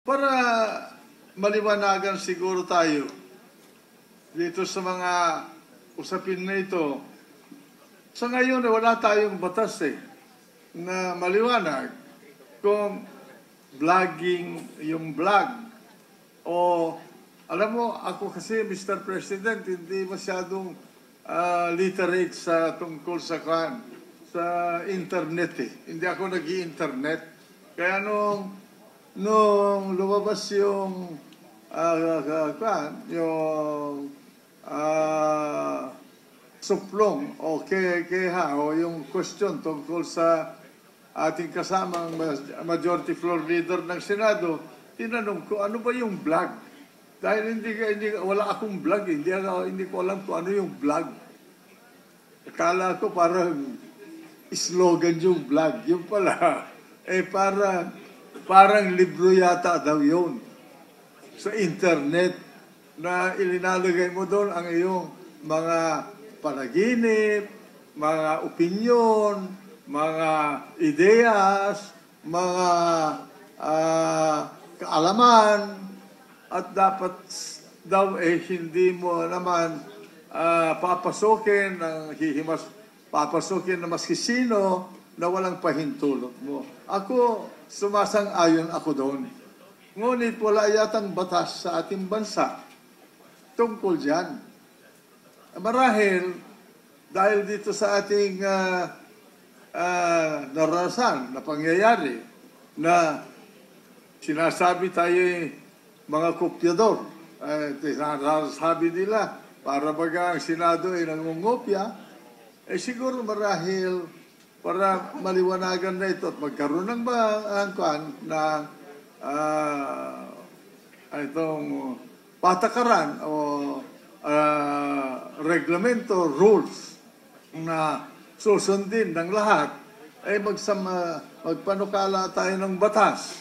Para maliwanagan siguro tayo dito sa mga usapin na ito. Sa ngayon, wala tayong batas na maliwanag kung vlogging, yung vlog. O, alam mo, ako kasi, Mr. President, hindi masyadong literate sa tungkol sa internet Hindi ako nag-i-internet. Kaya nung lumabas yung suplong o keha o yung question tungkol sa ating kasamang majority floor leader ng Senado, tinanong ko, ano ba yung vlog? Dahil wala akong vlog, hindi ko alam kung ano yung vlog. Akala ko parang slogan yung vlog. Yung pala, parang libro yata daw yun sa internet na ilinalagay mo doon ang iyong mga panaginip, mga opinyon, mga ideyas, mga kaalaman, at dapat daw hindi mo naman papasokin na maski sino na walang pahintulot mo. Ako, sumasang-ayon ako doon. Ngunit wala yatang batas sa ating bansa tungkol dyan. Marahil, dahil dito sa ating narasan na pangyayari na sinasabi tayo mga kopyador, sinasabi nila para baga ang Senado ay nangungopya, siguro marahil para maliwanagan na ito at magkaroon ng itong patakaran o reglamento, rules na susundin ng lahat, ay magpanukala tayo ng batas